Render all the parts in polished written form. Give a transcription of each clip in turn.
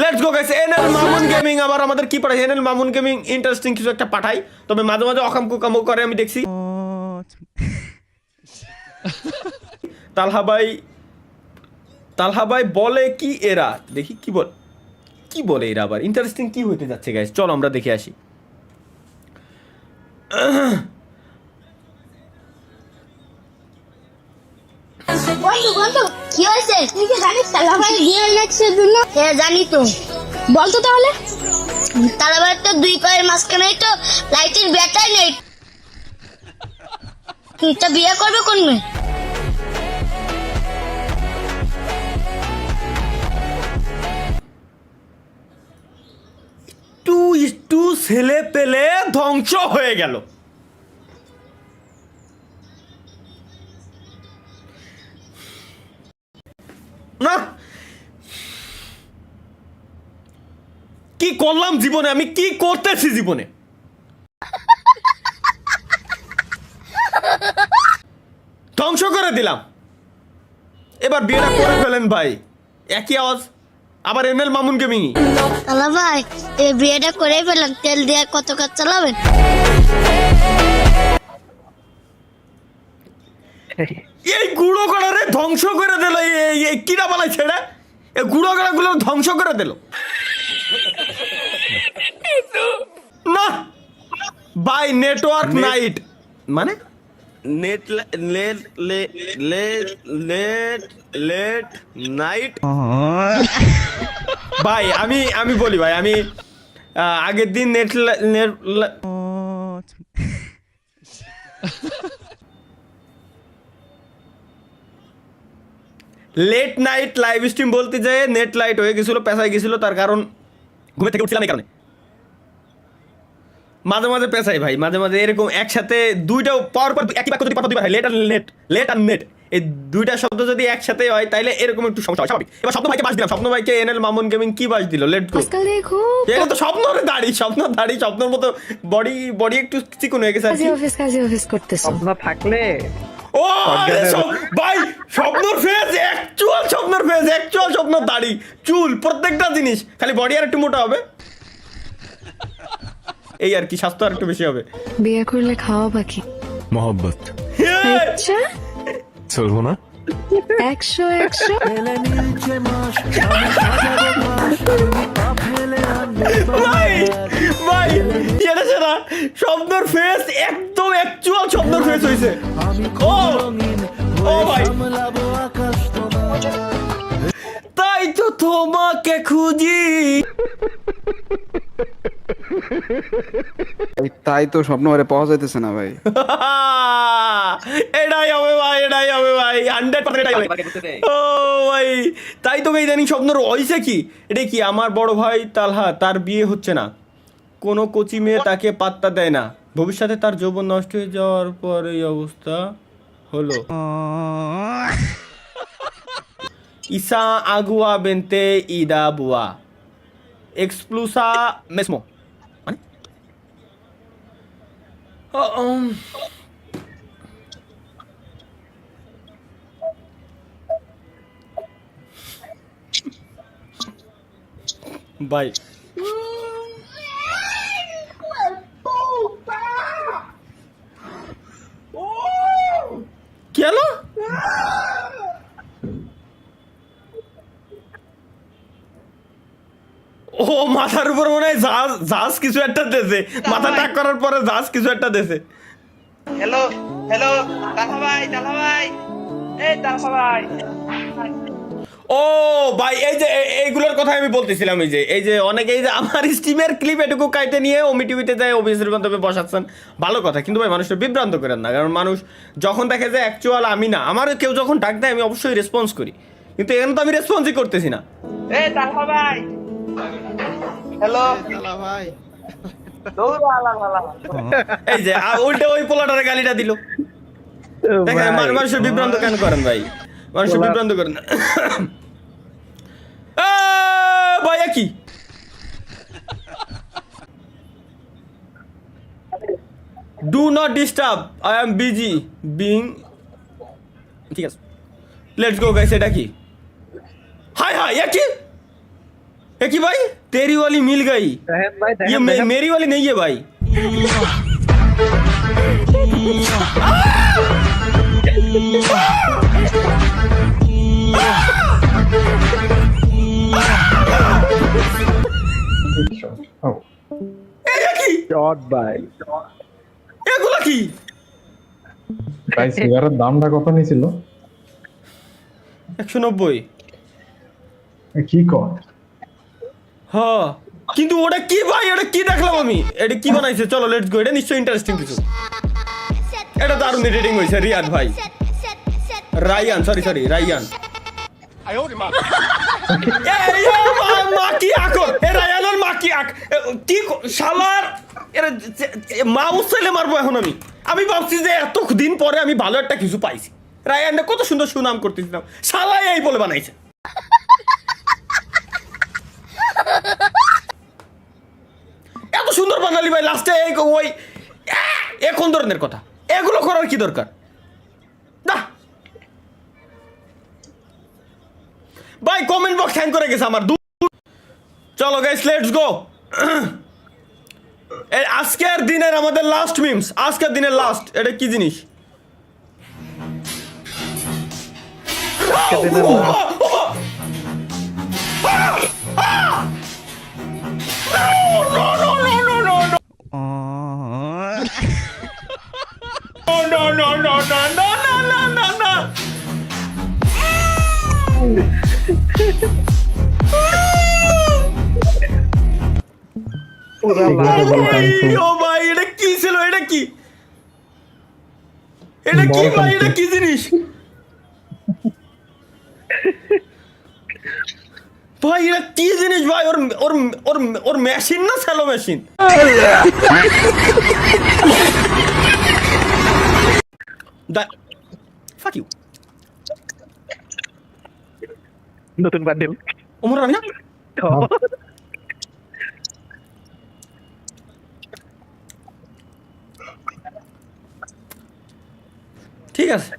Let's go guys. NL Mamun gaming আবার আমাদের কি পাঠায়? এনএল মামুন গেমিং ইন্টারেস্টিং কিছু একটা পাঠাই, তবে মাঝে মাঝে অকাম কুকাম করে আমি দেখছি। তালহা ভাই বলে কি এরা, দেখি কি বলে এরা আবার ইন্টারেস্টিং কি হইতে যাচ্ছে গাইস, চলো আমরা দেখে আসি। বন্ধু বন্ধু কি হয়েছে? তুই কি জানিস তালাভাই রিয়েল নেক্সের জন্য? হ্যাঁ জানি তো। বলতো তাহলে। তালাভাই তো দুই পায়ের মাঝখানেই তো লাইটের ব্যাটারি নেই। তুই তো বিয়ে করবে কোন মেয়ে? একটু ছেলে পেলে ধ্বংস হয়ে গেল। না কি করলাম জীবনে, আমি কি করতেছি জীবনে? ধ্বংস করে দিলাম। এবার বিয়েটা করে ফেলেন ভাই, একই আওয়াজ আবার এনএল মামুন গেমিং। তালাভাই এই বিয়েটা করে ফেলাম, তেল দিয়ে কত কাজ চালাবেন? এই গুঁড়ো গড়ারে ধ্বংস করে দিল। এই কিরা বালাই ছেড়ে এই গুঁড়ো গড়া গুলো ধ্বংস করে দিল। না বাই নেটওয়ার্ক নাইট মানে নেট লেট নাইট। ভাই আমি বলি ভাই, আমি আগের দিন net late night live stream বলতে যায় নেট লাইট হয়ে গেছিল, পেঁচাই গেছিল, তার কারণ ঘুমে থেকে উঠছিলাম এই কারণে। মাঝে মাঝে পেঁচাই ভাই, মাঝে মাঝে এরকম একসাথে দুইটা পাওয়ার পর একই বাক্য যদি পাঠাতে পারে লেট আর নেট এই দুইটা শব্দ যদি একসাথে হয় তাইলে এরকম একটু সমস্যা হয় স্বাভাবিক। এবার স্বপ্ন ভাইকে বাস দিলাম, স্বপ্ন ভাইকে এনএল মামুন গেমিং কি বাস দিল? Let go. এটা তো স্বপ্নের দাড়ি, স্বপ্নের মতো বডি একটু চিকন হয়ে গেছে আর কি। কাজে অফিস করতেছ স্বপ্ন থাকলে ও ভাই স্বপ্নর ফেজ, অ্যাকচুয়াল স্বপ্নর দাড়ি চুল প্রত্যেকটা জিনিস, খালি বডি আর একটু মোটা হবে এই আর কি, স্বাস্থ্য আর একটু বেশি হবে। বিয়ে করলে খাওয়া বাকি मोहब्बत আচ্ছা চলবো না 100 ভাই এটা সেরা স্বপ্নর ফেস, একদম অ্যাকচুয়াল স্বপ্নর ফেস হইছে। ও ভাই তাই তো তোমাকে খুঁজি। তাই তো স্বপ্ন ঘরে পাওয়া যাইতেছে না ভাই। এটাই হবে ভাই 100% এটাই হবে। ও ভাই তাই তো ইদানিং স্বপ্ন রয়েছে কি, এটা কি আমার বড় ভাই তালহা, তার বিয়ে হচ্ছে না, কোনো কোচি মেয়ে তাকে পাত্তা দেয় না, ভবিষ্যতে তার যৌবন নষ্ট হয়ে যাওয়ার পর এই অবস্থা হলো। ইসা আগুয়া বেনতে ইদা বুয়া এক্সপ্লুসা মেসমো মানে ভাই কি হলো? ও মাথার উপর মনে হয় জাহাজ কিছু একটা দেছে, মাথা টাক করার পরে জাহাজ কিছু একটা দেছে। হ্যালো তালহা ভাই এই তালহা ভাই। ও ভাই এই যে এইগুলোর কথা আমি বলতেছিলাম, এই যে অনেকে এই যে আমার স্ট্রিমের ক্লিপ এটুকু কাইটে নিয়ে ওমি টিভিতে যায় অভিষেকের মাধ্যমে বসাচ্ছেন, ভালো কথা, কিন্তু ভাই মানুষটা বিভ্রান্ত করেন না, কারণ মানুষ যখন দেখে যে অ্যাকচুয়াল আমি না, আমার কেউ যখন ডাক দেয় আমি অবশ্যই রেসপন্স করি, কিন্তু এখানে তো আমি রেসপন্সই করতেছি না। এই তালহা ভাই হ্যালো তালহা ভাই এই যে উল্টে ওই পোলাটারে গালিটা দিল। দেখেন মানুষের বিভ্রান্ত কেন করেন ভাই, মানুষের বিভ্রান্ত করেন না। ভাইয়া কি do not disturb, I am busy being, ঠিক আছে লেটস গো গাইস। এটা কি হাই কি है कि भाई तेरी वाली मिल गई ये मेरी वाली नहीं है भाई এগুলা কি ভাই সিগারের দামটা কত নিয়েছিল 190 কি কর হ্যাঁ কিন্তু ওটা কি ভাই এটা কি দেখলাম আমি এটা কি বানাইছে চলো লেটস গো এটা নিশ্চয়ই ইন্টারেস্টিং কিছু এটা দারুণ এডিটিং হইছে রিয়াদ ভাই রায়ান সরি রায়ান মা কি আকর এ রায়ানের মা কি আক কি শালার এরা মাউস ছেলে মারবো এখন আমি ভাবছি যে এত দিন পরে আমি ভালো একটা কিছু পাইছি রায়ানটা কত সুন্দর সুনাম করতেছিলাম শালাই এই বলে বানাইছে এত সুন্দর বানালি ভাই লাস্টে ওই এখন ধরনের কথা এগুলো করার কি দরকার না ভাই কমেন্ট বক্স হ্যাং করে গেছে আমার চলো গাইস লেটস গো আজকের দিনের আমাদের লাস্ট মিমস আজকের দিনের লাস্ট এটা কি জিনিস No. ও ভাই এটা কি ছিল এটা কি ভাই এটা কি জিনিস ভাই এটা কি জিনিস ভাই ওর ওর ওর ওর মেশিন না স্যালো মেশিন fuck you নতুন বান্ডেল ওমর আমি না ঠিক আছে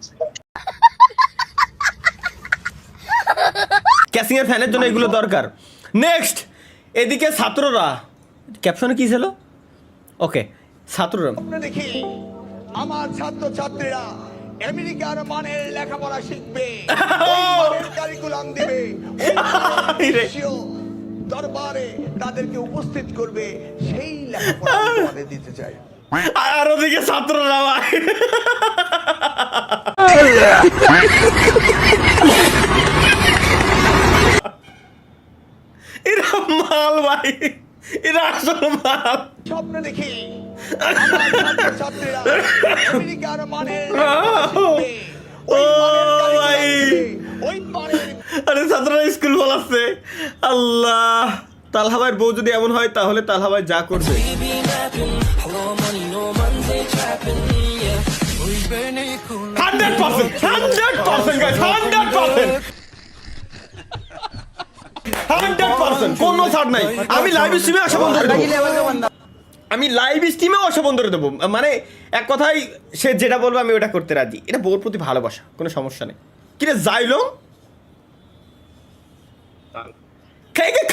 ক্যাসিং এর ফ্যানের জন্য এগুলো দরকার নেক্সট এদিকে ছাত্ররা ক্যাপশনে কি ছিল ওকে ছাত্ররা দেখি আমার ছাত্র ছাত্রীরা আমেরিকার মানের লেখাপড়া শিখবে কারিকুলাম দিবে দরবারে তাদেরকে উপস্থিত করবে সেই লেখাপড়া আমাদের দিতে চাই আর ওদিকে ছাত্ররা ভাই এরা মাল ভাই এরা আসল মাল স্বপ্ন দেখি আমার ছাত্র ছাত্রীরা আমেরিকার মানের লেখাপড়া শিখবে ওই মানের আরে ছাত্ররা স্কুল বলাচ্ছে আল্লাহ তালহা ভাইয়ের বউ যদি এমন হয় তাহলে তালহা ভাই যা করবে 100% কোনো ছাড় নাই আমি লাইভ স্ট্রিমে আসা বন্ধ করে দেবো আমি লাইভ স্ট্রিমেও আসা বন্ধ করে দেবো মানে এক কথাই সে যেটা বলবে আমি ওটা করতে রাজি এটা বউর প্রতি ভালোবাসা কোনো সমস্যা নেই কিরে যাইলো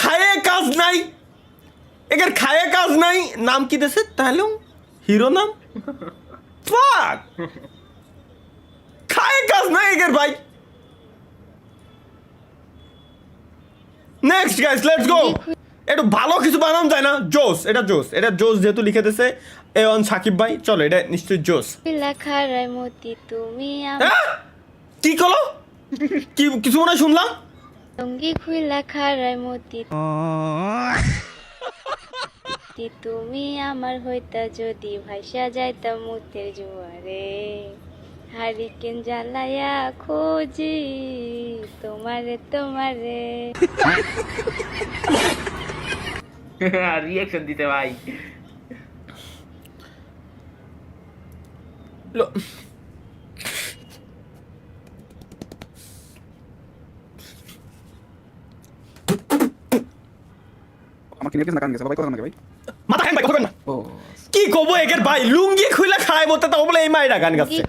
খায়ে কাজ নাই এর খায়ে কাজ নাই নাম কি দেশে তাহলে হিরো নাম ফাক খায়ে কাজ নাই এর ভাই নেক্সট গাইস লেটস গো একটু ভালো কিছু বানানো যায় না জোস এটা জোস যেহেতু লিখে দিয়েছে এওয়ান সাকিব ভাই চলো এটা নিশ্চয়ই জোস লেখার মতি তুমি কি কলো কি কিছু মনে হয় শুনলাম সঙ্গী খুইলা খারাই মতি তুমি আমার হইতা যদি ভাইসা যাইতা মুতের জোয়ারে হারিকেন জ্বালায়া খোঁজি তোমারে রিঅ্যাকশন দিতে ভাই আমার কিনে গেছে না কান গেছে ভাই কথা না ভাই মাথা হ্যাং ভাই কথা বলেন না ও কি কব একের ভাই লুঙ্গি খুইলা খায় মতে তা বলে এই মাইরা গান গাচ্ছে